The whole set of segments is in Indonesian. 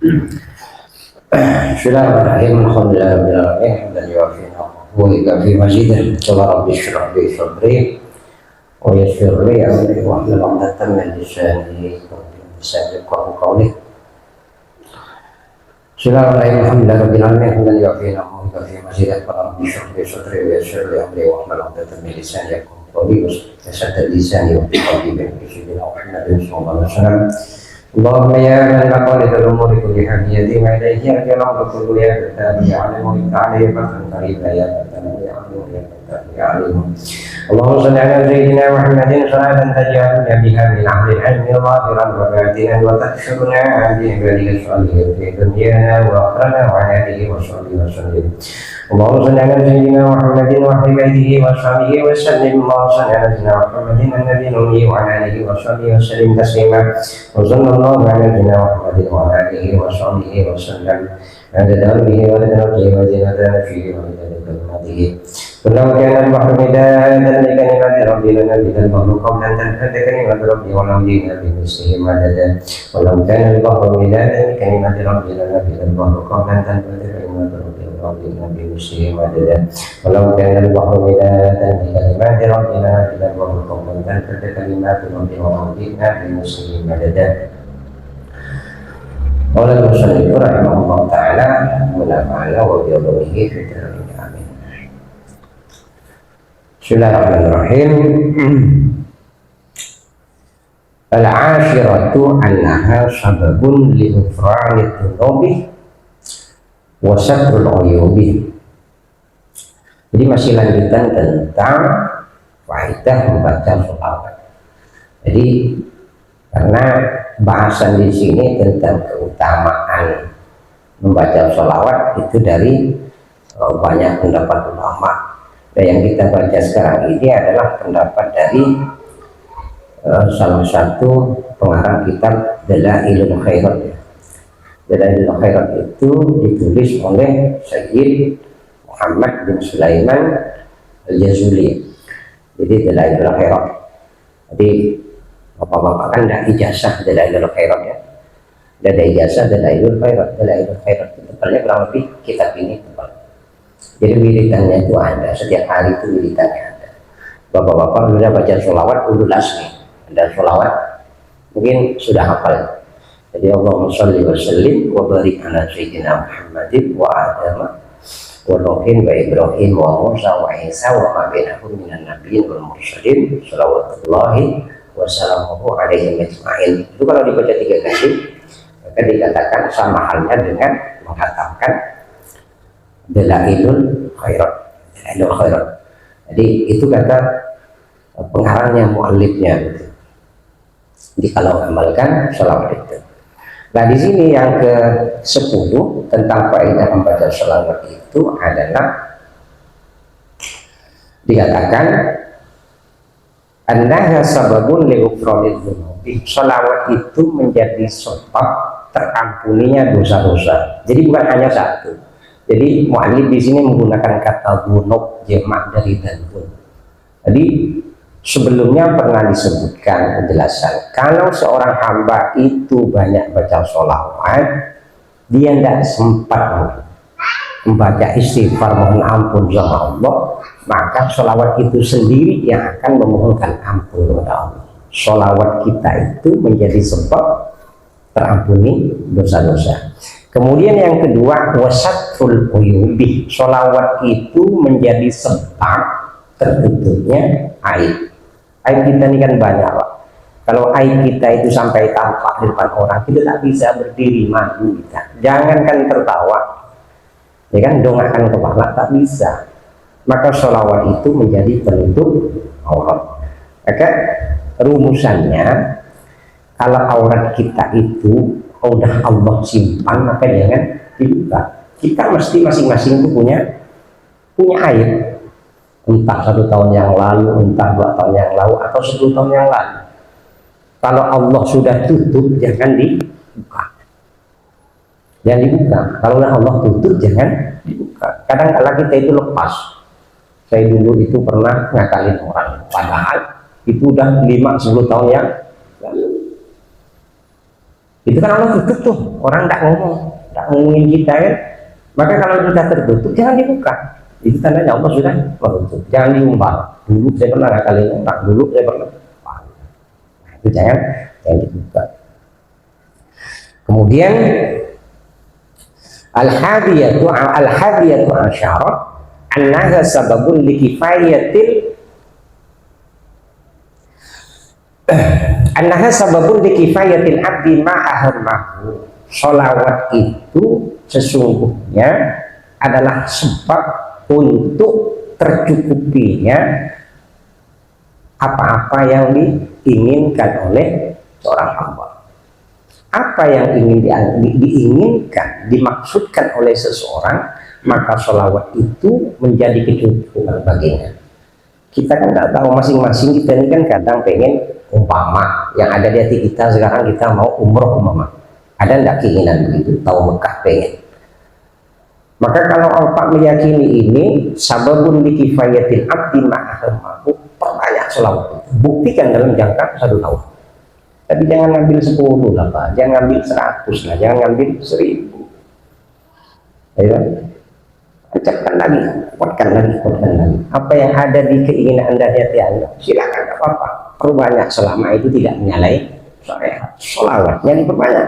Bismillahirrahmanirrahim. Alhamdulillahirabbil alamin. Dan yuwaffiqna wa yukafi majidan. Rabbi shrah li sadri wa yassir li amri wa hlul 'uqdatam min lisani yafqahu qawli. Bismillahirrahmanirrahim. Alhamdulillahirabbil alamin. Dan yuwaffiqna wa yukafi majidan. Rabbi shrah li sadri wa yassir li amri wa hlul 'uqdatam min lisani yafqahu qawli. Wasaddad lisani wa qalbi bi sayyidina Muhammadin sallallahu alaihi wasallam. Allahumma ya man maqalidul umuri kulliha biyadi wa ilayhi yarji'u kullu ya kitabi ya'lamu ta'ala fatan qariba ya fatan ya'lamu ya fatan ya'lamu. Allahumma salli ala sayyidina Muhammadin salatan taj'aluna biha min ahli al-'ilmi zahiran wa batinan wa takshifuna bi ibadika salihin fi dunyana wa akhirana wa alihi wa sahbihi wa sallim. Allahumma salli ala sayyidina Muhammadin wa ahli baitihi wa sahbihi wa sallim. Allahumma salli ala sayyidina Muhammadin an-nabiyil ummi wa ala alihi wa sahbihi wa sallim taslima. Wa sallallahu ala sayyidina Muhammadin wa ala alihi wa sahbihi wa sallam. Adada bihi wa adada wa zinata fihi wa adada kalimatihi. Kullu kana al-bahru midadan li kalimati rabbi lana bidal bahru qawlan tanfad kalimatu rabbi wa lam yina bi mislihi madada. Kullu kana al-bahru midadan li kalimati rabbi lana bidal bahru qawlan tanfad kalimatu rabbi rabbi nabi musyih madada. Walau kana al-bahru midadan li kalimati rabbina bidal bahru qawlan tanfad kalimatu rabbi wa rabbi nabi musyih madada. Qala al-musannif rahimahullah ta'ala wa nafa'ana wa bi ulumuhi fi darin amin. Bismillahirrahmanirrahim. Al-ashiratu annaha sababun li ghufrani dhunubi wa satrul uyubi. Jadi masih lanjutan tentang faedah membaca sholawat. Jadi karena bahasan di sini tentang keutamaan membaca sholawat itu dari banyak pendapat ulama. Dan yang kita baca sekarang ini adalah pendapat dari salah satu pengarang kitab Dalailul Khairat. Dalailul Khairat itu ditulis oleh Sayyid Muhammad bin Sulaiman Al-Jazuli. Jadi Dalailul Khairat. Jadi bapak-bapak kan tidak ijazah Dalailul Khairat ya. Tidak ada ijazah Dalailul Khairat. Dalailul Khairat itu tepatnya kurang lebih kitab ini tepat. Jadi wiridannya itu ada, setiap hari itu wiridannya ada. Bapak-bapak sudah baca sholawat ululas nih, ada sholawat mungkin sudah hafal. Jadi Allahumma sholli wa sallim wa barik ala sayyidina Muhammadin wa adama wa nuhin wa ibrahim wa musa wa isa wa ma bainahum minan nabiyyin wal mursalin shalawatullahi wa salamuhu alaihi ajma'in. Itu kalau dibaca 3 kali maka dikatakan sama halnya dengan mengatakan Dalailul Khairat. Dalailul Khairat. Jadi itu kata pengarangnya, muallifnya gitu. Jadi kalau mengamalkan sholawat itu. Nah di sini yang ke-10 tentang faedah membaca sholawat itu adalah dikatakan annaha sababun li ghufranidz dzunubi. Sholawat itu menjadi sebab terampuninya dosa-dosa. Jadi bukan hanya satu. Jadi mu'allif di sini menggunakan kata dzunub jamak dari dzanbun. Jadi sebelumnya pernah disebutkan penjelasan kalau seorang hamba itu banyak baca sholawat, dia tidak sempat membaca istighfar mohon ampun sama Allah, maka sholawat itu sendiri yang akan memohonkan ampun kepada Allah. Sholawat kita itu menjadi sebab terampuni dosa-dosa. Kemudian yang kedua, wasatul uyubi. Sholawat itu menjadi sebab tertutupnya aib. Aib kita ini kan banyak, Pak. Kalau aib kita itu sampai tampak di depan orang, kita tak bisa berdiri malu kita. Jangankan tertawa, ya kan, dongakkan kepala tak bisa. Maka sholawat itu menjadi penutup aurat. Maka rumusannya, kalau aurat kita itu udah Allah simpan, maka jangan dibuka. Kita mesti masing-masing itu punya aib, entah 1 tahun yang lalu, entah 2 tahun yang lalu, atau 10 tahun yang lalu. Kalau Allah sudah tutup, jangan dibuka. Jangan dibuka. Kalau Allah tutup, jangan dibuka. Kadang-kadang kita itu lepas. Saya dulu itu pernah ngakalin orang, padahal itu udah 5-10 tahun yang lalu. Itu kan Allah tutup tuh, orang tidak ngomong, tidak ngomongin kita kan. Maka kalau sudah tertutup jangan dibuka. Itu tandanya Allah sudah menutup. Jangan diumbar. Dulu saya pernah kali ini, dulu saya pernah. Nah, itu jangan dibuka. Kemudian al-hadiyatu asyarah annaha sababun likifayatil abdi ma'ahammahu. Sholawat itu sesungguhnya adalah sebab untuk tercukupinya apa-apa yang diinginkan oleh seorang hamba. Apa yang diinginkan, dimaksudkan oleh seseorang, maka sholawat itu menjadi kecukupan baginya. Kita kan nggak tahu, masing-masing kita ini kan kadang pengen umpama yang ada di hati kita sekarang, kita mau umroh umpama. Ada nggak keinginan begitu, tahu Mekah pengen. Maka kalau Allah meyakini ini sababun likifayatil abdi ma'ahamahu, perbanyak sholawat. Buktikan dalam jangka 1 tahun. Tapi jangan ngambil 10 lah Pak, jangan ngambil 100 lah, jangan ngambil 1000. Ayo, ucapkan lagi, kuatkan lagi. Apa yang ada di keinginan Anda, hati Anda, silakan, tidak apa-apa. Perbanyak selama itu tidak menyalahi syariat. Sholawatnya diperbanyak.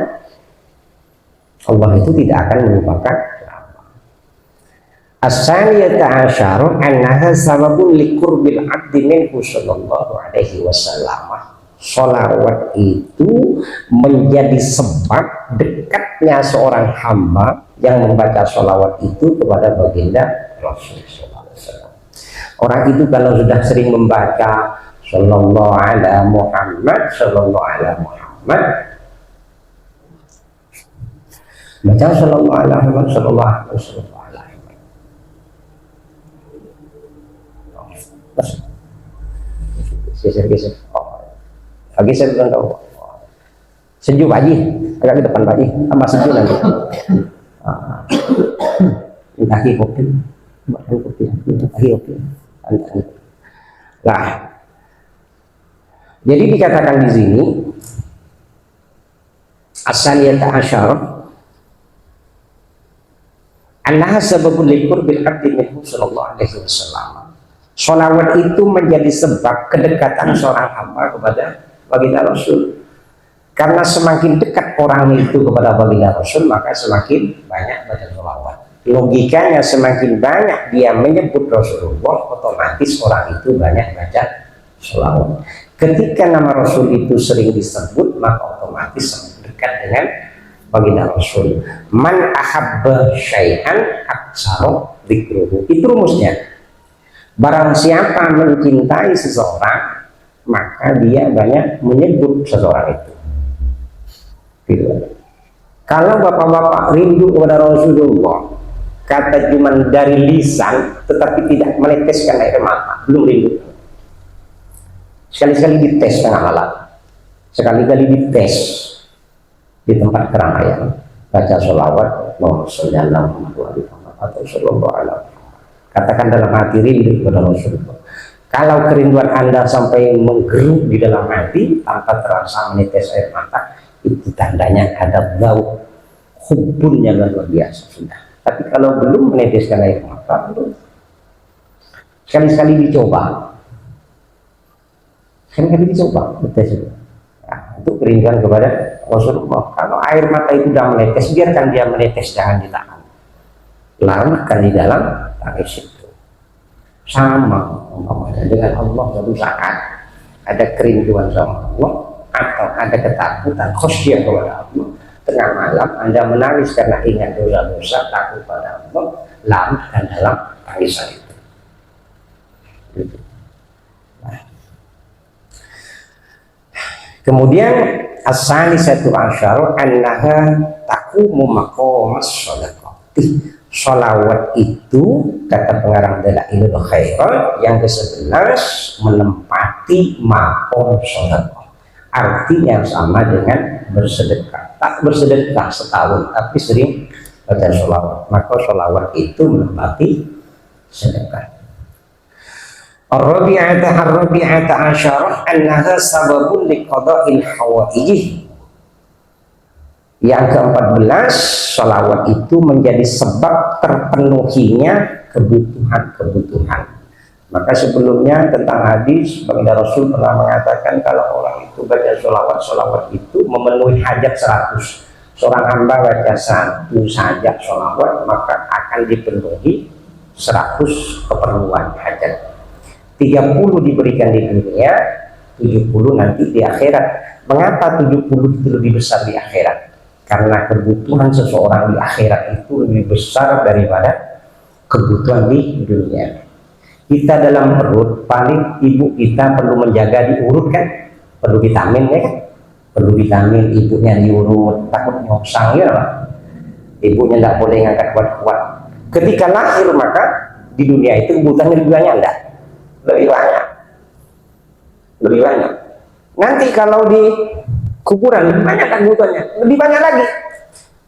Allah itu tidak akan melupakan. As-saniyata asyara annaha sababun liqurbil abdi minhu sallallahu alaihi wasallam. Sholawat itu menjadi sebab dekatnya seorang hamba yang membaca sholawat itu kepada baginda Rasulullah SAW. Orang itu kalau sudah sering membaca sallallahu ala Muhammad, sallallahu ala Muhammad, baca sallallahu ala Muhammad, sallallahu ala Muhammad, geser. Lagi saya bilang tahu sejuk Pak Haji, agak ke depan Pak Haji, tambah sejuk nanti. Kaki kopi, kaki kopi. Nah, jadi dikatakan di sini as-saniyata asyarah annaha sababun liqurbil abdi minhu sallallahu alaihi wasallam. Sholawat itu menjadi sebab kedekatan seorang hamba kepada baginda Rasul. Karena semakin dekat orang itu kepada baginda Rasul, maka semakin banyak baca sholawat. Logikanya semakin banyak dia menyebut Rasulullah, otomatis orang itu banyak baca sholawat. Ketika nama Rasul itu sering disebut, maka otomatis semakin dekat dengan baginda Rasul. Man ahabba syai'an aktsara dzikruhu. Itu rumusnya. Barang siapa mencintai seseorang, maka dia banyak menyebut seseorang itu. Gitu. Kalau bapak-bapak rindu kepada Rasulullah, kata cuman dari lisan, tetapi tidak meneteskan air mata, belum rindu. Sekali-sekali dites tengah malam, sekali-kali dites di tempat keramaian, baca sholawat, Allahumma sholli ala Muhammad atau sallallahu alaihi. Katakan dalam hati rindu kepada Rasulullah. Kalau kerinduan Anda sampai menggeruk di dalam hati tanpa terasa menetes air mata, itu tandanya ada bau hubbunnya luar biasa sudah. Tapi kalau belum meneteskan air mata, belum. Sekali-sekali dicoba. Betul. Nah, itu kerinduan kepada Rasulullah. Kalau air mata itu sudah menetes, biarkan dia menetes, jangan ditahan. Larutkan di dalam tangis itu. Sama dengan Allah, suatu saat ada kerinduan sama Allah atau ada ketakutan khusyuk kepada Allah, tengah malam Anda menangis karena ingat dosa-dosa, takut pada Allah, larutkan dalam tangisan itu. Nah. Kemudian as-salisatu asyara annaha taqumu maqamas sholati. Sholawat itu, kata pengarang Dalailul Khairat yang ke-11, menempati maqam sholat. Artinya sama dengan bersedekah. Tak bersedekah setahun, tapi sering baca sholawat. Maka sholawat itu menempati sedekah. Ar-rabi'ata asyarah annaha sababun liqada'il hawaijih. Yang ke-14, sholawat itu menjadi sebab terpenuhinya kebutuhan-kebutuhan. Maka sebelumnya tentang hadis, Baginda Rasul pernah mengatakan kalau orang itu baca sholawat itu memenuhi hajat 100. Seorang hamba baca 1 saja sholawat, maka akan dipenuhi 100 keperluan hajat. 30 diberikan di dunia, 70 nanti di akhirat. Mengapa 70 itu lebih besar di akhirat? Karena kebutuhan seseorang di akhirat itu lebih besar daripada kebutuhan di dunia. Kita dalam perut, paling ibu kita perlu menjaga diurut kan, perlu vitamin ya kan, perlu vitamin, ibunya diurut, takut nyongsang ya Pak. Ibunya tidak boleh ngangkat kuat-kuat. Ketika lahir maka di dunia itu kebutuhannya lebih banyak enggak? Lebih banyak, lebih banyak. Nanti kalau di kuburan lebih banyak kebutuhannya, lebih banyak lagi.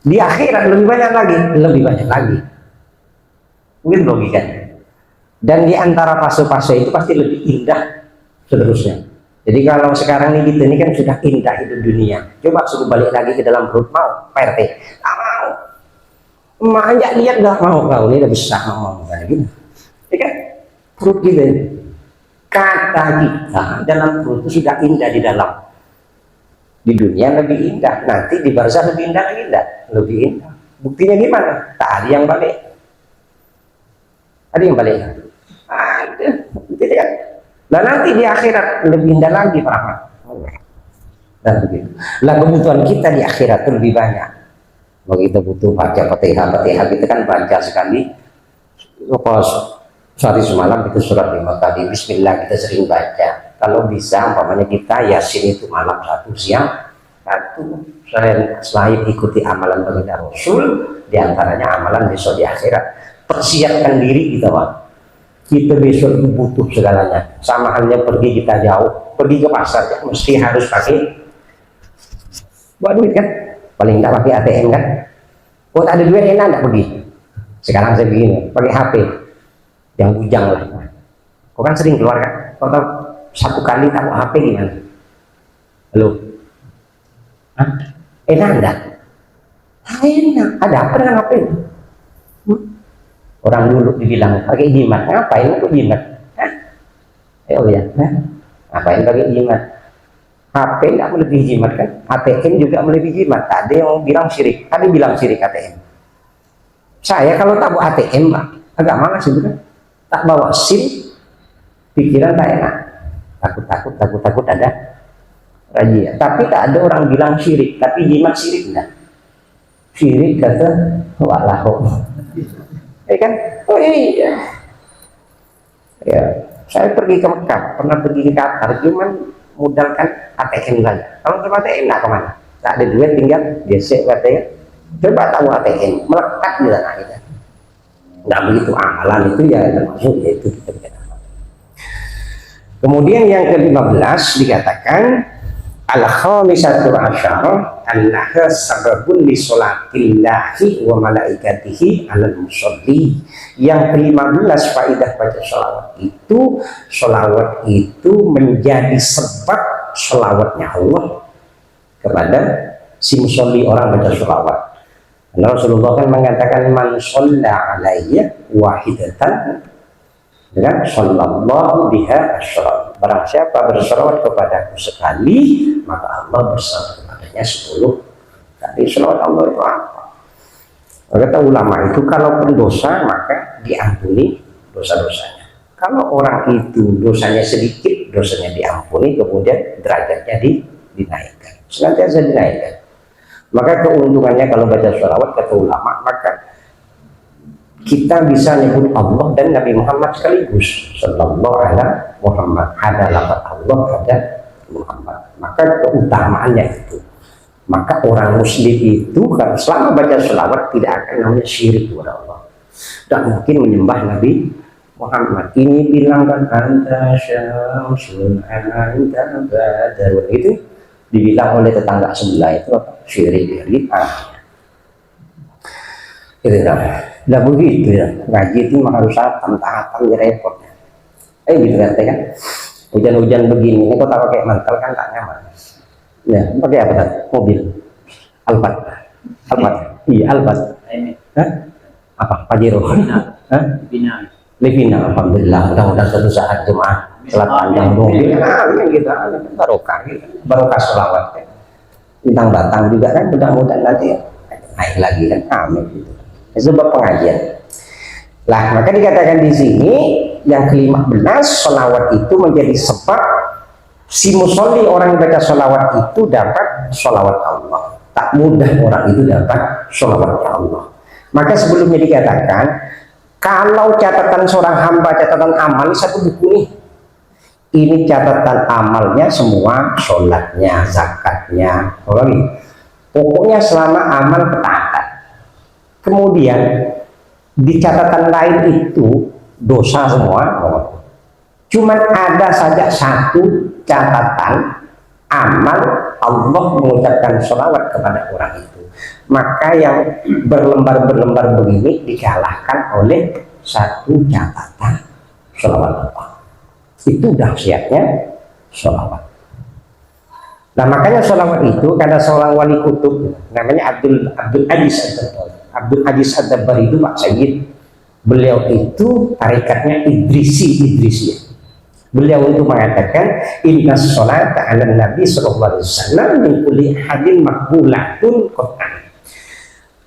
Di akhirat lebih banyak lagi, lebih banyak lagi. Mungkin logikanya. Dan di antara fase-fase itu pasti lebih indah seterusnya. Jadi kalau sekarang ini kita ini kan sudah indah hidup dunia. Coba suruh balik lagi ke dalam perut, mau Pak RT? Tak mau. Emak lihat dah mau kau ini udah besar mau kayak gitu. Ya kan? Perut kita, kata kita dalam perut itu sudah indah di dalam. Di dunia lebih indah, nanti di barzah lebih indah lagi enggak? Lebih indah. Buktinya gimana? Tak ada yang balik. Ada yang balik? Ada, gitu kan? Nah nanti di akhirat lebih indah lagi Pak. Dan begitu. Lah kebutuhan kita di akhirat itu lebih banyak. Begitu butuh baca Fatihah kita kan baca sekali. Pas sehari semalam kita surat 5 kali, Bismillah kita sering baca. Kalau bisa umpamanya kita Yasin itu malam 1, siang 1. Selain ikuti amalan Baginda Rasul, diantaranya amalan besok di akhirat. Persiapkan diri kita Pak. Kita besok butuh segalanya. Sama halnya pergi kita jauh, pergi ke pasar ya, mesti harus pakai buat duit kan, paling tidak pakai ATM kan. Buat ada duit enak tidak pergi. Sekarang saya begini, pakai HP yang bujang lah. Kau kan sering keluar kan, kau tahu satu kali tahu HP gimana? Halo, hah? Enak enggak? Enak, ada apa dengan HP? Orang dulu dibilang pakai jimat, ngapain kok jimat? Oh ya, ngapain pakai jimat? HP nggak melebihi jimat kan? ATM juga melebihi jimat. Ada yang bilang syirik, tadi bilang syirik ATM. Saya kalau tak bawa ATM, Pak, agak malas itu kan? Tak bawa SIM, pikiran tak enak. Takut ada razia. Tapi tak ada orang bilang syirik, tapi jimat syirik enggak? Syirik kata walahu. Ya kan? Oh iya. Ya, saya pergi ke Mekah, pernah pergi ke Qatar, cuman modalkan ATM saja. Kalau tempat ATM nak kemana? Tak ada duit, tinggal gesek katanya. Coba tahu ATM, melekat di sana kita. Nggak begitu amalan itu ya termasuk yaitu kita berkata. Kemudian yang ke-15 dikatakan al-khamisatu asyara annaha sababun li sholatillahi wa malaikatihi alal musalli. Yang ke-15 faidah baca sholawat itu menjadi sebab sholawatnya Allah kepada si musalli, orang baca sholawat. Karena Rasulullah kan mengatakan man sholla alayya wahidatan dengan sallallahu biha asyara. Barang siapa berselawat kepadaku sekali, maka Allah berselawat kepadanya 10 kali. Selawat Allah itu apa? Kata ulama itu kalau pendosa maka diampuni dosa-dosanya. Kalau orang itu dosanya sedikit, dosanya diampuni, kemudian derajatnya dinaikkan. Senantiasa dinaikkan. Maka keuntungannya kalau baca sholawat kata ulama, maka kita bisa nyebut Allah dan Nabi Muhammad sekaligus. Sallallahu alaihi Muhammad, ada lafaz Allah, ada Muhammad. Maka keutamaannya itu. Maka orang muslim itu kalau selama baca sholawat tidak akan namanya syirik kepada Allah. Tak mungkin menyembah Nabi Muhammad. Ini bilang kan anta syamsun anta badar, itu dibilang oleh tetangga sebelah itu syirik bid'ah. Itu dah begitu ya. Ngaji itu harus hatam ya repotnya. Gitu kan? Hujan-hujan begini, ini kok tak pakai mantel kan tak nyaman. Ya, pakai apa tadi? Mobil Alphard. Albat. Iya, Albat. Hah? Apa? Pajero. Hah? Livina. Alhamdulillah. Mudah-mudahan suatu saat jemaah sholat panjang mobil. Amin kita barokah. Barokah sholawat. Bintang batang juga kan, mudah-mudahan nanti naik lagi kan. Amin. Sebab pengajian. Lah, maka dikatakan di sini yang ke-15, sholawat itu menjadi sebab si musolli, orang yang baca sholawat itu dapat sholawat Allah. Tak mudah orang itu dapat sholawat Allah. Maka sebelumnya dikatakan, kalau catatan seorang hamba, catatan amal, satu buku nih. Ini catatan amalnya semua, sholatnya, zakatnya, pokoknya selama amal ketaatan. Kemudian di catatan lain itu dosa semua. Cuman ada saja satu catatan amal, Allah mengucapkan sholawat kepada orang itu. Maka yang berlembar-berlembar begini dikalahkan oleh satu catatan sholawat Allah. Itu dahsyatnya sholawat. Nah, makanya sholawat itu karena seorang wali kutub namanya Abdul Aziz Ad-Dabbari itu Pak Sayyid. Beliau itu tarikatnya Idrisi. Beliau itu mengatakan inna sholata ala nabi sallallahu alaihi wasallam min kulli hadin makbulatun qat'an.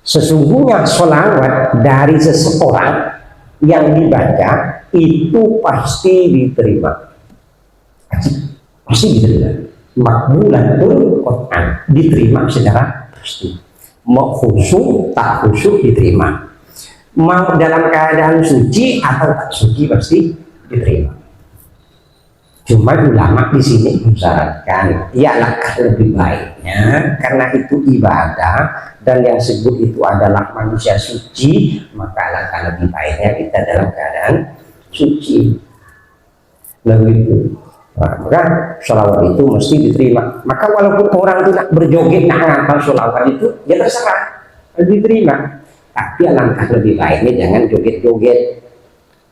Sesungguhnya sholawat dari seseorang yang dibaca itu pasti diterima. Pasti diterima. Makbulatun qat'an, diterima secara pasti. Mau khusyuk tak khusyuk diterima. Mau dalam keadaan suci atau tak suci pasti diterima. Cuma ulama di sini mensyaratkan, ya langkah lebih baiknya karena itu ibadah dan yang sebut itu adalah manusia suci, maka langkah lebih baiknya kita dalam keadaan suci. Lalu itu, maka sholawat itu mesti diterima. Maka walaupun orang itu nak berjoget, nak ngapal sholawat itu, ya terserah, diterima. Tapi langkah lebih baiknya jangan joget-joget.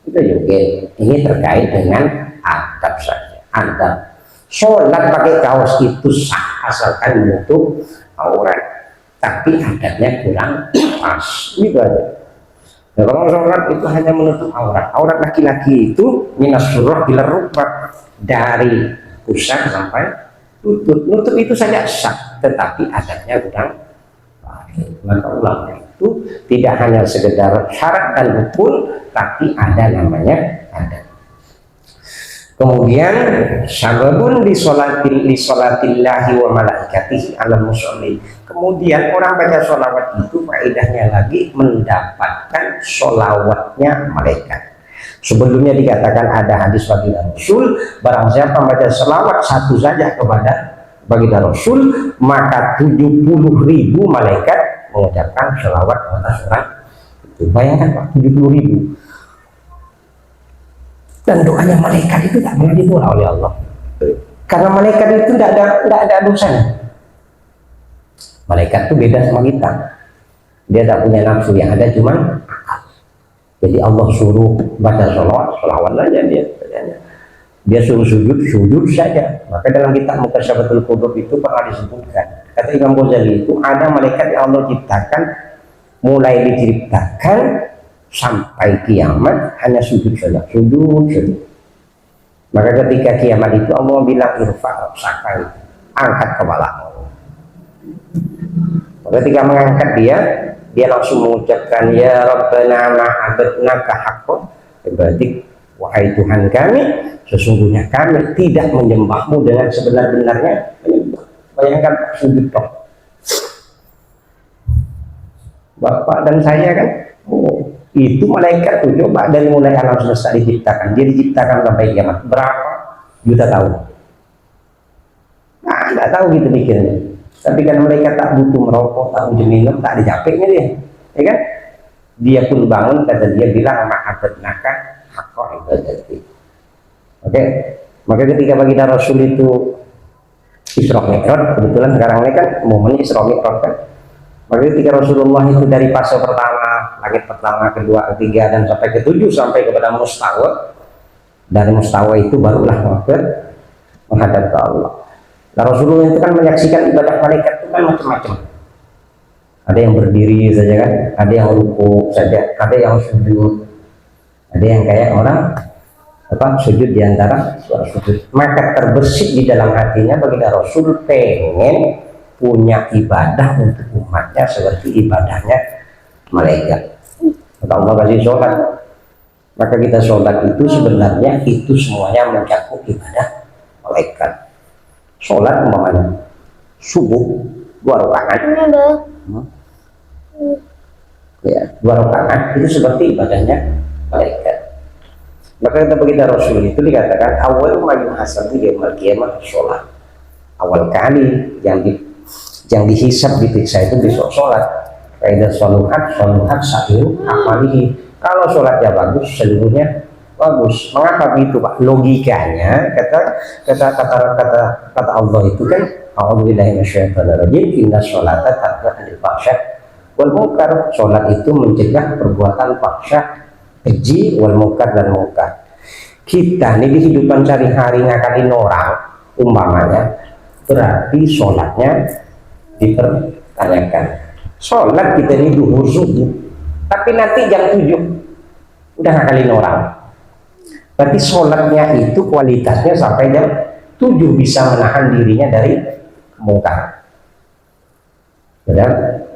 Kita joget, ini terkait dengan adab saja. Adab sholat pakai kaos itu sah asalkan menutup aurat, tapi adabnya kurang pas gitu aja. Nah, kalau sholat itu hanya menutup aurat, aurat laki-laki itu minas surah bila rukbah, dari pusat sampai lutut. Lutut itu saja sah, tetapi adabnya kurang baik. Maka ulama itu tidak hanya sekedar syarat dan rukun, tapi ada namanya adab. Kemudian sababun li sholatillahi wa malaikatihi ala musolli. Kemudian orang baca sholawat itu faedahnya lagi mendapatkan sholawatnya malaikat. Sebelumnya dikatakan ada hadis baginda Rasul, barang siapa membaca sholawat satu saja kepada baginda Rasul, maka 70.000 malaikat mengucapkan sholawat atas orang itu. Bayangkan Pak, 70.000. Dan doanya malaikat itu tak pernah ditolak oleh Allah, karena malaikat itu tidak ada dosanya. Malaikat itu beda sama kita, dia tak punya nafsu, yang ada cuman akal. Jadi Allah suruh baca sholawat aja dia suruh sujud saja. Maka dalam kitab Mutasyabatul Qudub itu pernah disebutkan, kata Imam Ghazali itu ada malaikat yang Allah ciptakan, mulai diciptakan sampai kiamat hanya sujud saja, sujud. Maka ketika kiamat itu Allah bilang irfa' sakai, angkat kepalamu. Maka ketika mengangkat dia langsung mengucapkan ya Rabbana ma'abadnaka haqqan, berarti wahai Tuhan kami, sesungguhnya kami tidak menyembahmu dengan sebenar-benarnya menyembah. Bayangkan sujud toh. Bapak dan saya kan, itu malaikat tuh coba dari mulai alam semesta diciptakan, dia diciptakan sampai kiamat berapa juta tahun. Nah, nggak tahu gitu mikirnya. Tapi kan malaikat tak butuh merokok, tak butuh minum, tak ada capeknya dia, ya kan? Dia pun bangun, kata dia bilang ma'abadnaka haqqa ibadati. Oke, maka ketika baginda Rasul itu Isra Mi'raj, kebetulan sekarang ini kan momen Isra Mi'raj kan. Maka ketika Rasulullah itu dari fase pertama, langit pertama, kedua, ketiga, dan sampai ketujuh, sampai kepada mustawa. Dari mustawa itu barulah menghadap ke Allah. Nah, Rasulullah itu kan menyaksikan ibadah malaikat itu kan macam-macam. Ada yang berdiri saja kan, ada yang ruku saja, ada yang sujud, ada yang kayak orang sujud di antara suara sujud. Maka terbersih di dalam hatinya baginda Rasul pengen punya ibadah untuk umatnya seperti ibadahnya malaikat. Kalau Allah kasih sholat, maka kita sholat itu sebenarnya itu semuanya mencakup ibadah malaikat. Sholat umpamanya subuh 2 rakaat, ya 2 rakaat itu seperti ibadahnya malaikat. Maka kata baginda Rasul itu dikatakan awal maju hasabu yaumil qiyamah sholat. Awal kali yang dihisab diperiksa itu besok sholat. Kaidah sholat sahih amalihi. Kalau sholatnya bagus seluruhnya bagus. Mengapa begitu Pak? Logikanya kata Allah itu kan a'udzubillahi minasyaitonir rajim inna sholata tanha 'anil fahsya wal munkar. Sholat itu mencegah perbuatan fahsya, keji, wal munkar dan munkar. Kita nih di kehidupan sehari-hari ngakalin orang umpamanya, berarti sholatnya dipertanyakan. Sholat kita ini duhur subuh, tapi nanti jam 7 udah ngakalin orang. Berarti sholatnya itu kualitasnya sampai jam 7 bisa menahan dirinya dari mungkar.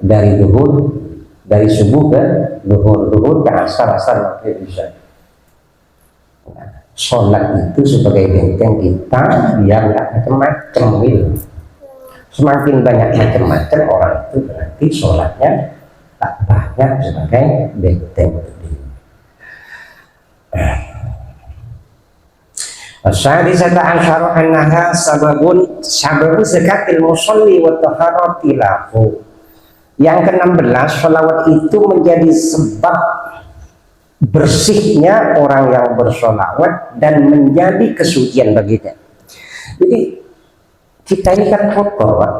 Dari duhur, dari subuh ke duhur ke asar maghrib isya. Sholat itu sebagai benteng kita biar nggak macam-macam gitu. Semakin banyak macam-macam orang itu berarti sholatnya tak banyak sebagai benteng untuk diri. Sadisata asyara annaha sababu zakatil musalli wa taharati lahu. Yang ke-16, sholawat itu menjadi sebab bersihnya orang yang bersholawat dan menjadi kesucian baginya. Jadi kita ini kan kotor, Pak.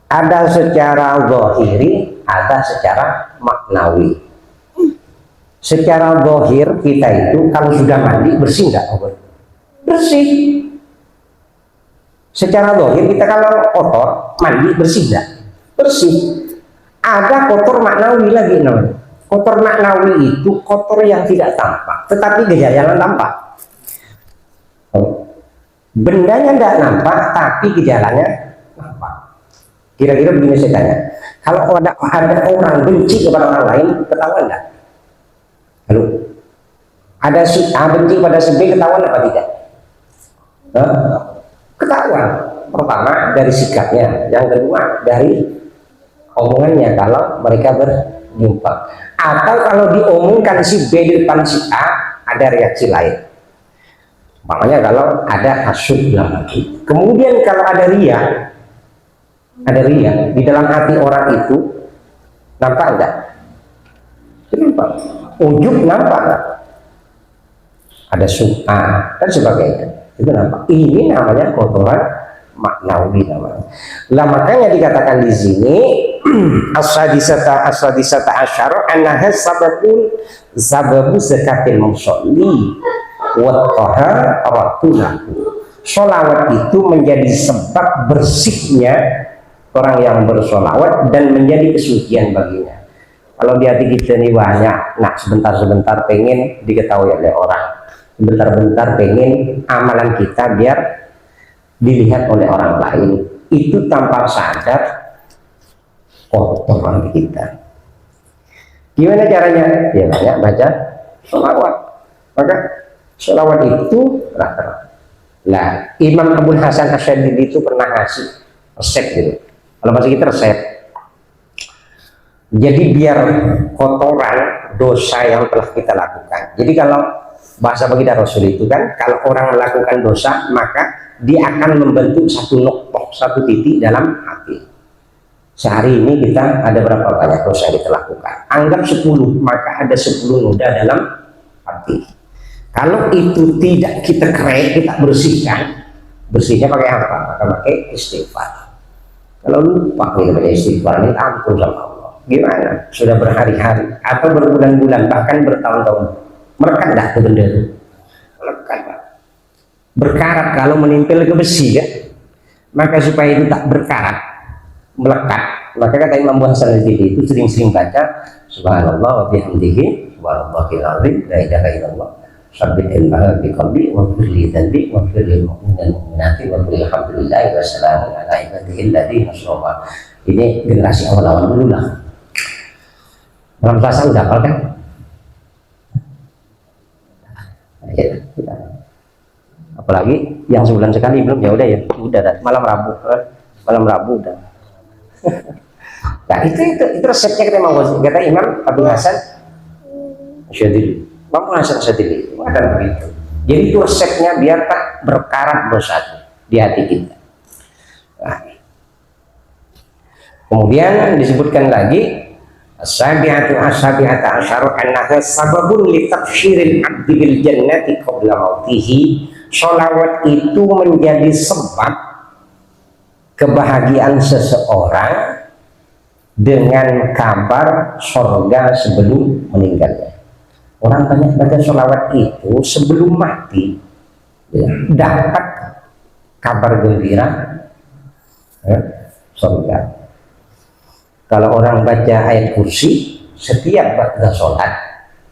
Ada secara zahiri, ada secara maknawi. Secara zahir kita itu kalau sudah mandi bersih nggak? Bersih. Secara zahir kita kalau kotor mandi bersih nggak? Bersih. Ada kotor maknawi lagi namanya. Kotor maknawi itu kotor yang tidak tampak, tetapi gejalanya tampak. Bendanya tidak nampak, tapi gejalanya nampak. Kira-kira begini saya tanya, kalau ada orang benci kepada orang lain, ketahuan enggak? Lalu ada si A benci pada si B, ketahuan apa tidak? Ketahuan. Pertama dari sikapnya, yang kedua dari omongannya kalau mereka berjumpa. Atau kalau diomongkan si B di depan si A, ada reaksi lain. Makanya kalau ada hasud dalam hati. Kemudian kalau ada ria di dalam hati orang itu, nampak enggak? Nampak. Ujub nampak enggak? Ada sum'ah dan sebagainya. Itu nampak. Ini namanya kotoran maknawi namanya. Lah makanya dikatakan di sini as-sadisata asyara annaha sababu zakatil musalli wa taharatuhu. Sholawat itu menjadi sebab bersihnya orang yang bersolawat dan menjadi kesucian baginya. Kalau di hati kita ini banyak, nah sebentar-sebentar pengen diketahui oleh orang, sebentar-bentar pengen amalan kita biar dilihat oleh orang lain, itu tanpa sadar kotoran kita. Gimana caranya? Ya banyak baca sholawat. Maka sholawat itu rata-rata. Nah, Imam Abul Hasan Asy'adili itu pernah ngasih resep gitu. Kalau bahasa kita resep. Jadi biar kotoran dosa yang telah kita lakukan. Jadi kalau bahasa baginda Rasul itu kan, kalau orang melakukan dosa maka dia akan membentuk satu noktoh, satu titik dalam hati. Sehari ini kita ada berapa banyak dosa yang kita lakukan? Anggap 10, maka ada 10 noda dalam hati. Kalau itu tidak kita kerek, kita bersihkan, bersihnya pakai apa? Maka pakai istighfar. Kalau lupa kita pakai istighfar, ini ampun sama Allah. Gimana? Sudah berhari-hari atau berbulan-bulan, bahkan bertahun-tahun, melekat dah ke benda itu? Melekat, Pak. Berkarat kalau menempel ke besi ya, maka supaya itu tak berkarat, melekat, Maka kata Imam Hasan Al-Jili itu sering-sering baca subhanallah wa bihamdihi subhanallahil azim la ilaha illallah sabbit ilmaha biqalbi wa firli dhanbi wa firli mu'minal mu'minati wa firli alhamdulillahi wa salamun ala ibadihi alladhina asrafa. Ini generasi awal-awal dulu lah. Malam Selasa udah hafal kan? Ya, apalagi yang sebulan sekali belum, ya udah ya udah malam Rabu udah. Nah itu resepnya kata Imam Abu Hasan Syadzili. Imam Hasan Syadzili ada begitu. Jadi itu resepnya biar tak berkarat dosa di hati kita. Nah, kemudian disebutkan lagi as-sabi'atu asyara annaha sababun li tabsyiril 'abdi bil jannati qabla mautihi. Sholawat itu menjadi sebab kebahagiaan seseorang dengan kabar surga sebelum meninggalnya. Orang banyak baca sholawat itu sebelum mati ya, dapat kabar gembira surga. Kalau orang baca ayat kursi setiap baca sholat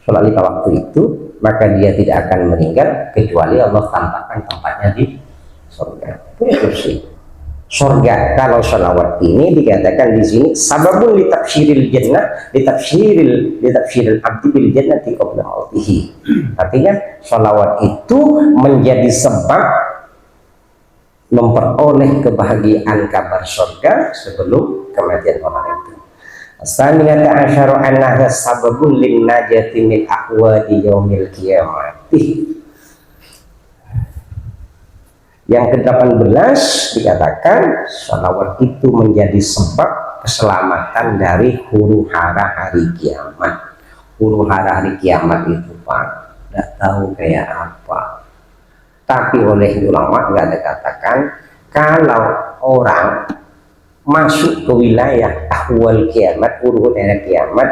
lima waktu itu, maka dia tidak akan meninggal kecuali Allah tampakkan tempatnya di surga. Itu kursi. Surga. Kalau sholawat ini dikatakan di sini sababun litafsiril jannah, litafsiril abdi bil jannati qabla mautihi. Artinya sholawat itu menjadi sebab memperoleh kebahagiaan kabar surga sebelum kematian orang itu. As-saminata asyara annaha sababun lin najati min ahwali yaumil qiyamati. Yang ke-18 dikatakan sholawat itu menjadi sebab keselamatan dari huru-hara hari kiamat. Huru-hara hari kiamat itu Pak, tidak tahu kayak apa. Tapi oleh ulama nggak ada katakan kalau orang masuk ke wilayah ahwal kiamat, huru-hara kiamat,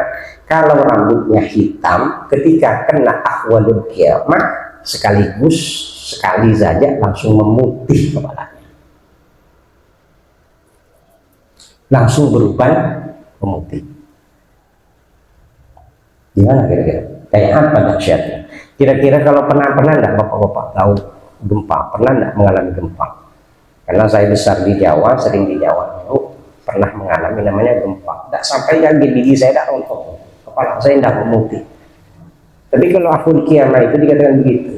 kalau rambutnya hitam ketika kena ahwalul kiamat sekali saja langsung memutih kepalanya, langsung berubah memutih. Gimana kira-kira? Kayak apa dahsyatnya? Kira-kira kalau pernah enggak bapak-bapak tahu gempa? Pernah enggak mengalami gempa? Karena saya besar di Jawa, sering di Jawa dulu, pernah mengalami namanya gempa. Enggak sampai gigi saya enggak rontok, kepala saya enggak memutih. Tapi kalau ahwal kiamat itu dikatakan begitu.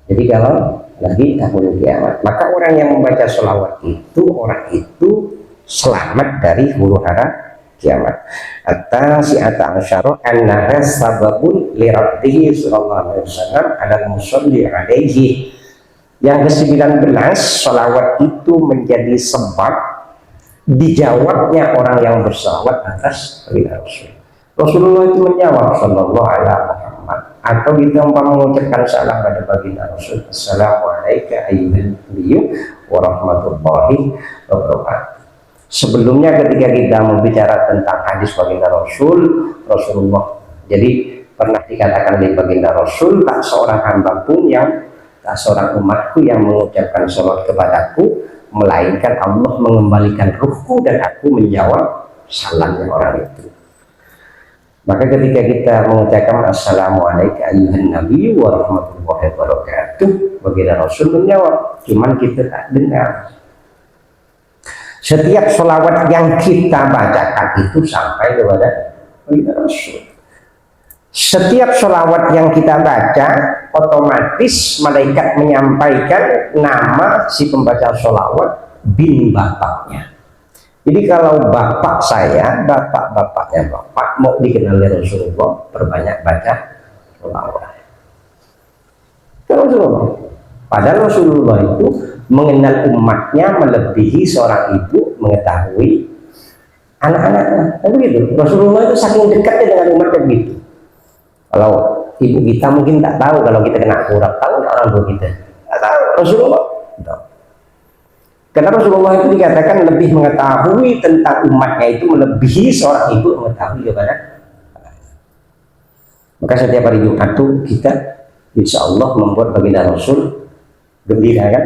Jadi kalau lagi tahun kiamat, maka orang yang membaca sholawat itu, orang itu selamat dari huru-hara kiamat. At-tasi'ata asyara annaha sababun li raddihi sallallahu alaihi wasallam ala musalli alaihi. Yang ke-19, sholawat itu menjadi sebab dijawabnya orang yang bersalawat atas Rasul. Rasulullah itu menjawab sallallahu alaihi wasallam. Atau kita mengucapkan salam pada baginda Rasul, assalamualaikum ayyuhan nabiyyu wa rahmatullahi wa barakatuh. Sebelumnya ketika kita membicara tentang hadis baginda Rasulullah, jadi pernah dikatakan oleh baginda Rasul, tak seorang hamba pun tak seorang umatku yang mengucapkan salat kepadaku, melainkan Allah mengembalikan ruhku dan aku menjawab salamnya orang itu. Maka ketika kita mengucapkan assalamualaikum ayyuhan nabiyyu wa rahmatullahi wa barakatuh, baginda Rasul menjawab, cuman kita tak dengar. Setiap sholawat yang kita bacakan itu sampai kepada baginda Rasul. Setiap sholawat yang kita baca, otomatis malaikat menyampaikan nama si pembaca sholawat bin bapaknya. Jadi kalau bapak saya, bapaknya bapak mau dikenal oleh Rasulullah, perbanyak baca sholawat. Rasulullah. Padahal Rasulullah itu mengenal umatnya melebihi seorang ibu mengetahui anak-anaknya. Kan begitu. Rasulullah itu saking dekatnya dengan umatnya begitu. Kalau ibu kita mungkin tak tahu kalau kita kena akurat, tahu orang tua kita. Tak tahu Rasulullah. Tahu. Karena Rasulullah itu dikatakan lebih mengetahui tentang umatnya itu melebihi seorang ibu mengetahui kepada. Maka setiap hari Jumat itu kita insya Allah membuat baginda Rasul gembira kan,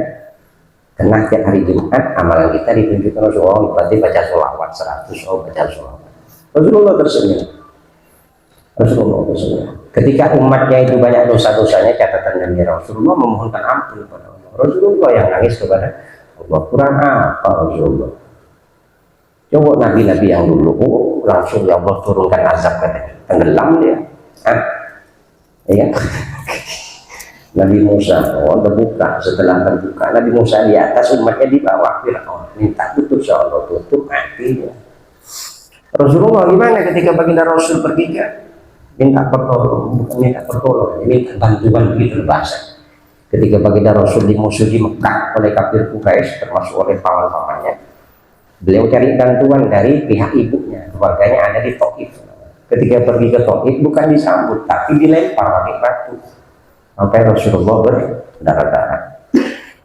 Karena tiap hari Jumat amalan kita ditunjukkan Rasulullah, berarti baca sholawat 100, oh baca sholawat. Rasulullah tersenyum. Rasulullah tersenyum. Ketika umatnya itu banyak dosa-dosanya, catatan dari Rasulullah memohonkan ampun kepada Allah. Rasulullah yang nangis kepada Allah. Kurang apa Rasulullah? Coba nabi-nabi yang dulu, langsung ya Allah turunkan azab katanya, tenggelam dia. Ya. Nabi Musa, terbuka, setelah terbuka, Nabi Musa di atas, umatnya di bawah, Fir'aun minta tutup, ya Allah tutup, mati dia. Rasulullah gimana ketika baginda Rasul pergi ke minta pertolongan, bukan minta pertolongan, minta bantuan begitu bahasa. Ketika baginda Rasul dimusuhi Mekah oleh kafir Quraisy, termasuk oleh paman-pamannya, beliau cari bantuan dari pihak ibunya, keluarganya ada di Taif. Ketika pergi ke Taif bukan disambut, tapi dilempar pakai batu. Sampai Rasulullah berdarah-darah.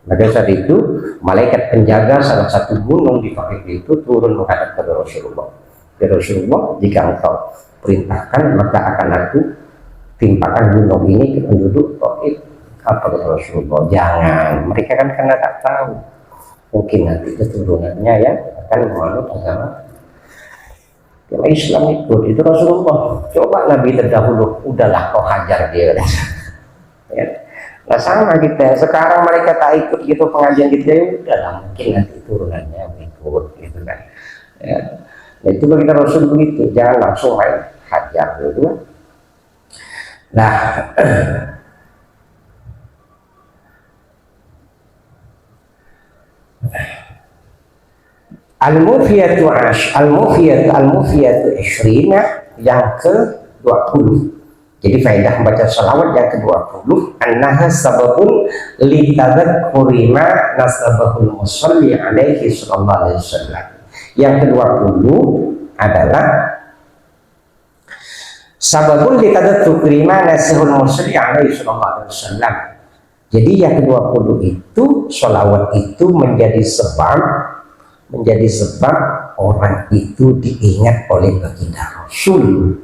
Maka saat itu malaikat penjaga salah satu gunung di Taif itu turun menghadap kepada Rasulullah. Ya Rasulullah, jika engkau perintahkan maka akan aku timpakan gunung ini ke penduduk Taif. Apa kata Rasulullah? Jangan, mereka kan karena tak tahu, mungkin nanti keturunannya ya akan menganut agama Islam itu Rasulullah. Coba Nabi terdahulu, udahlah kau hajar dia. Ya. Nah sama kita sekarang mereka tak ikut gitu pengajian kita, ya udahlah mungkin nanti turunannya ikut gitu kan. Ya. Nah, itu bagi Rasul begitu, jangan langsung main hajar gitu. Nah Al-Mufiyatu Ishrina yang ke-20. Jadi faedah membaca salawat yang ke-20, annaha sababun litadzakkuri ma nasabahul musalli alaihi sallallahu alaihi wasallam. Yang ke-20 adalah sababun litadzakkuri ma nasabahul musalli alaihi sallallahu alaihi wasallam. Jadi yang ke-20 itu salawat itu menjadi sebab orang itu diingat oleh baginda Rasul.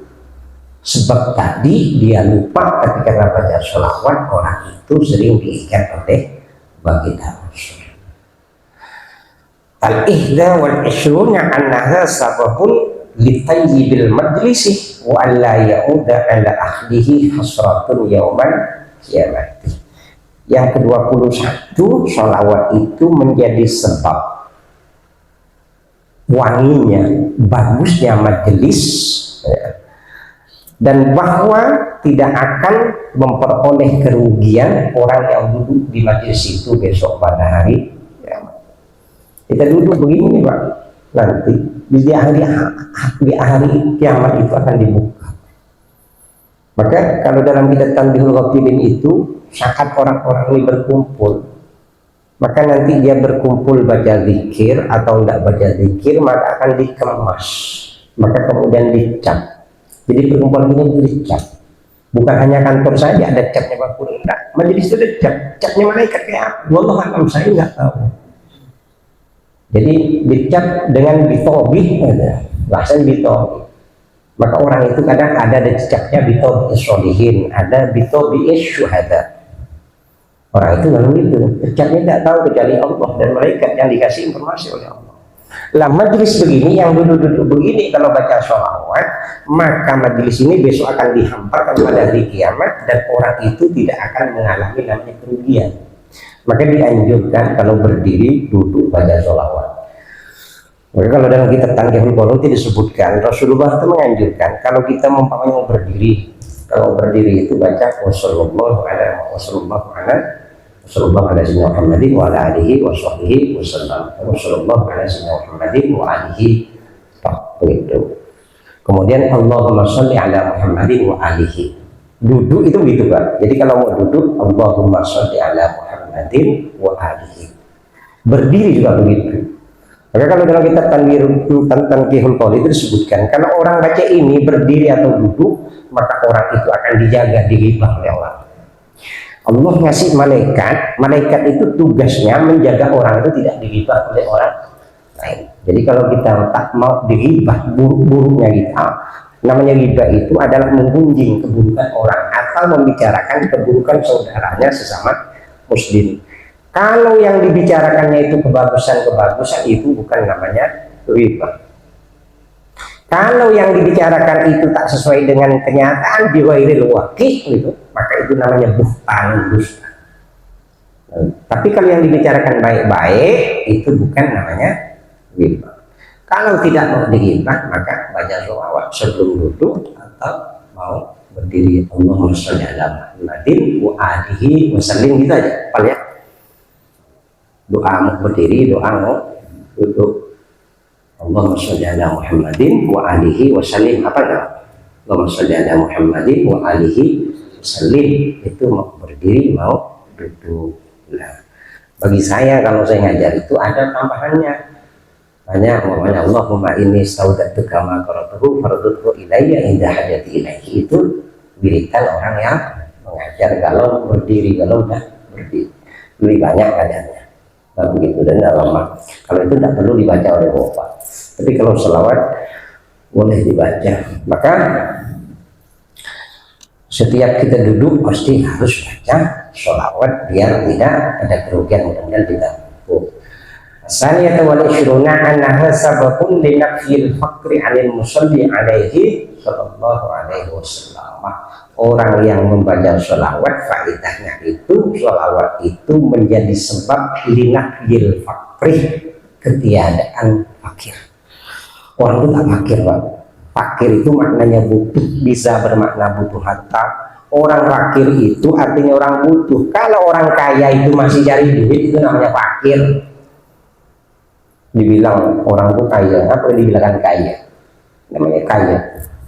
Sebab tadi dia lupa ketika baca sholawat, orang itu sering diingat oleh baginda Rasul. Al-ihda wal ishruna annaha sababun litayyibil majlisi wa alla ya'uda ala ahlihi hasratun yauman qiyamati. Yang ke-21, sholawat itu menjadi sebab wanginya, bagusnya majelis, dan bahwa tidak akan memperoleh kerugian orang yang duduk di majelis itu besok pada hari kiamat. Kita duduk begini Pak, nanti di hari kiamat itu akan dibuka. Maka kalau dalam kitab Tanbihul Ghafilin itu saat orang-orang ini berkumpul, maka nanti dia berkumpul baca zikir atau tidak baca zikir, maka akan dikemas, maka kemudian dicap. Jadi perkumpulan ini dicap, bukan hanya kantor saja ada capnya Pak Pur, enggak, majelis itu ada capnya malaikat kayak apa? Wallahu a'lam, saya nggak tahu. Jadi dicap dengan bitobih, bahasa bitobih. Maka orang itu kadang ada capnya bitobih sholihin, ada bitobih syuhada. Orang itu lalu itu capnya tidak tahu kecuali Allah dan malaikat yang dikasih informasi oleh Allah. Lah majelis begini yang duduk-duduk begini kalau baca sholawat, maka majelis ini besok akan dihamparkan pada hari kiamat dan orang itu tidak akan mengalami namanya kerugian. Maka dianjurkan kalau berdiri duduk baca sholawat. Maka kalau dalam kitab Tanbihul Ghafilin itu disebutkan Rasulullah itu menganjurkan kalau kita mau berdiri, kalau berdiri itu baca wassallallahu ala Muhammadin wa ala alihi wa sahbihi wasallam. Wassallallahu ala Muhammadin wa alihi, begitu. Kemudian Allahumma sholli ala Muhammadin wa alihi. Duduk itu begitu Pak. Jadi kalau mau duduk Allahumma sholli ala Muhammadin wa alihi. Berdiri juga begitu. Maka kalau dalam kitab Tanbihul Ghafilin itu disebutkan karena orang baca ini berdiri atau duduk, maka orang itu akan dijaga, dighibah oleh Allah. Allah ngasih malaikat itu tugasnya menjaga orang itu tidak dighibah oleh orang lain. Jadi kalau kita tak mau dighibah buruk-buruknya kita, namanya ghibah itu adalah menggunjing keburukan orang atau membicarakan keburukan saudaranya sesama muslim. Kalau yang dibicarakannya itu kebagusan-kebagusan, itu bukan namanya riba. Kalau yang dibicarakan itu tak sesuai dengan kenyataan, biwairil waqi' gitu, maka itu namanya buhtan, dusta. Tapi kalau yang dibicarakan baik-baik, itu bukan namanya riba. Kalau tidak mau digibah, maka baca sholawat sebelum duduk atau mau berdiri. Allahumma sholli ala Muhammadin wa alihi wasallim, gitu aja, ya. Doa mau berdiri, doa mau duduk. Allahumma sholli ala Muhammadin wa alihi wasallim, apa ya? Allahumma sholli ala Muhammadin wa alihi wasallim, itu mau berdiri, mau duduk. Nah, bagi saya kalau saya ngajar itu ada tambahannya. Hanya umpamanya Allahumma inni staudatuka ma qara'tuhu fardudhu ilayya inda hajati ilaihi, itu wiridan orang yang mengajar kalau berdiri, kalau udah berdiri. Lebih banyak kadarnya. Nah, begitu, dan lama. Kalau itu tidak perlu dibaca oleh bapak. Tapi kalau selawat boleh dibaca. Maka setiap kita duduk pasti harus baca sholawat biar tidak ada kerugian, mudah-mudahan tidak. Saniyata wal ishruna annaha sababun li nafyil faqri 'anil musalli 'alaihi sallallahu alaihi wasallam. Orang yang membaca sholawat, faedahnya itu sholawat itu menjadi sebab li nafyil faqri, ketiadaan fakir. Orang itu tak fakir, Pak. Fakir itu maknanya butuh, bisa bermakna butuh harta. Orang fakir itu artinya orang butuh. Kalau orang kaya itu masih cari duit, itu namanya fakir. Dibilang orang itu kaya, apa dibilangkan kaya? Namanya kaya.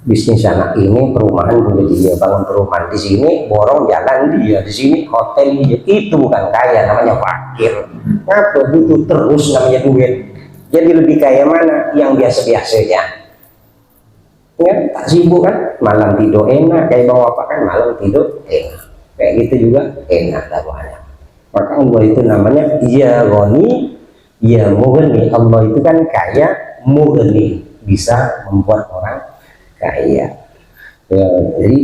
Bisnis anak ini, perumahan punya dia, bangun perumahan di sini, borong jalan dia, di sini hotel dia. Itu bukan kaya, namanya fakir. Apa butuh terus namanya duit. Jadi lebih kaya mana? Yang biasa-biasa aja. Ya, tak sibuk kan, malam tidur enak, kayak bang bapak kan malam tidur enak, kayak gitu juga enak dakwahnya. Maka Allah itu namanya ya Ghani, ya Mughni. Allah itu kan kaya, Mughni, bisa membuat orang kaya. Ya, jadi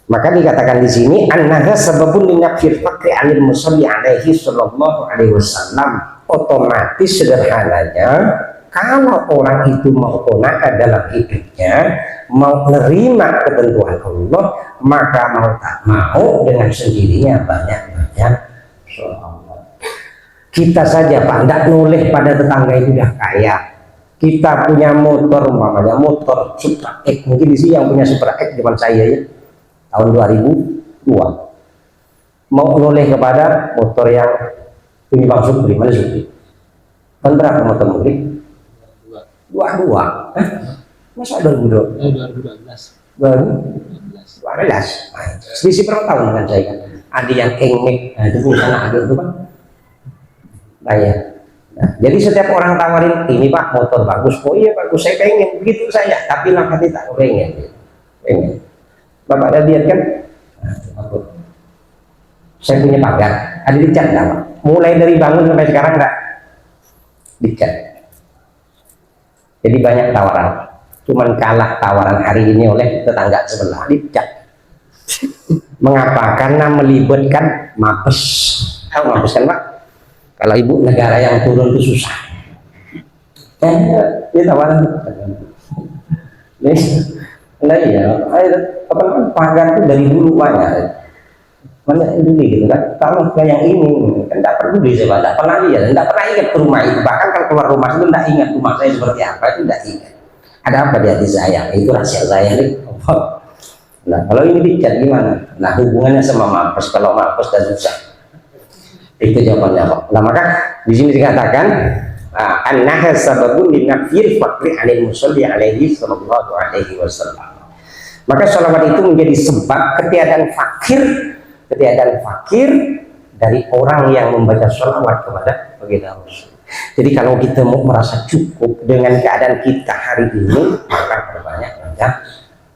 maka dikatakan di sini annaha sababun linafir faqri 'anil musalli 'alaihi sallallahu alaihi wasallam. Otomatis sederhananya, kalau orang itu mau qanaah dalam hidupnya, mau menerima ketentuan Allah, maka mau tak mau dengan sendirinya banyak-banyak sholawat. Kita saja Pak, tidak noleh pada tetangga itu dah kaya. Kita punya motor, umpamanya motor Supra X, mungkin di sini yang punya Supra X zaman saya ya, tahun 2002. Mau noleh kepada motor yang ini Bang Supri, mana Supri? Kan berapa motor Supri? 22. Masa 2012? 2012. Selisih berapa tahun dengan saya kan? Ada yang engmek, nah, itu punya anak ada itu Pak. Nah, ya. Nah, jadi setiap orang tawarin, ini Pak motor bagus, oh iya bagus, saya pengen, begitu saya, tapi lah hati tak pengen. Pengen. Bapak ada lihat kan? Nah, saya punya pagar, ada dicat nggak Pak? Mulai dari bangun sampai sekarang nggak dicat. Jadi banyak tawaran, cuman kalah tawaran hari ini oleh tetangga sebelah, dicat. Mengapa? Karena melibatkan mabes. Tahu mabes kan Pak? Kalau ibu negara yang turun itu susah. Dia tawaran. Nah iya, apa namanya, pagar itu dari dulu banyak. Mana dulu gitu kan, kalau kayak yang ini tidak perlu saya tidak pernah lihat, tidak pernah ingat ke rumah itu, bahkan kalau keluar rumah itu tidak ingat rumah saya seperti apa, itu tidak ingat ada apa di hati saya, itu rahasia saya nih. Nah kalau ini dicat gimana? Nah hubungannya sama mampus, kalau mampus dan susah, itu jawabannya Pak. Nah maka di sini dikatakan annaha sababun linafir faqri 'anil musalli 'alaihi sallallahu alaihi wasallam. Maka sholawat itu menjadi sebab ketiadaan fakir dari orang yang membaca sholawat kepada baginda Rasul. Jadi kalau kita mau merasa cukup dengan keadaan kita hari ini, maka perbanyak baca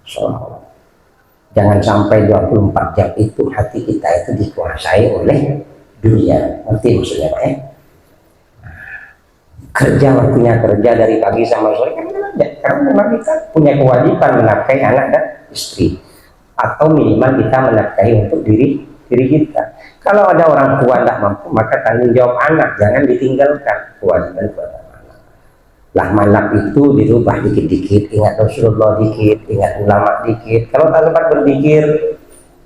sholawat. Jangan sampai 24 jam itu hati kita itu dikuasai oleh dunia. Ngerti maksudnya Pak ya? Kerja, waktunya kerja dari pagi sama sore kan kerja, karena memang kita punya kewajiban menafkahi anak dan istri, atau minimal kita menafkahi untuk diri diri kita. Kalau ada orang tua tidak mampu, maka tanggung jawab anak, jangan ditinggalkan kewajiban kepada anak. Lah malak itu dirubah dikit-dikit, ingat Rasulullah dikit, ingat ulama dikit. Kalau tak sempat berpikir,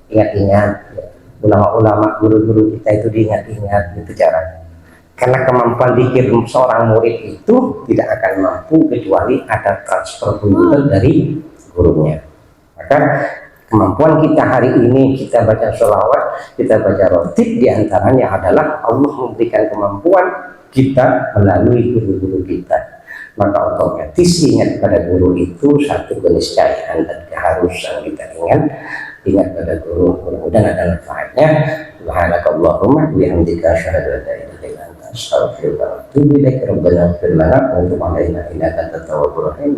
ingat-ingat ulama-ulama, guru-guru kita itu diingat-ingat, itu caranya. Karena kemampuan dikir seorang murid itu tidak akan mampu kecuali ada transfer bunyian dari gurunya. Maka kemampuan kita hari ini, kita baca sholawat, kita baca rotib, diantaranya adalah Allah memberikan kemampuan kita melalui guru-guru kita. Maka otomatis ingat pada guru itu satu keniscayaan dan keharusan kita ingat pada guru. Mudah-mudahan ada manfaatnya. Subhanakallahumma bihamdika asyhadu an la ilaha illa anta astaghfiruka wa atubu ilaik. Rabbana ighfir lana wa tub alaina innaka antat tawwabur rahim.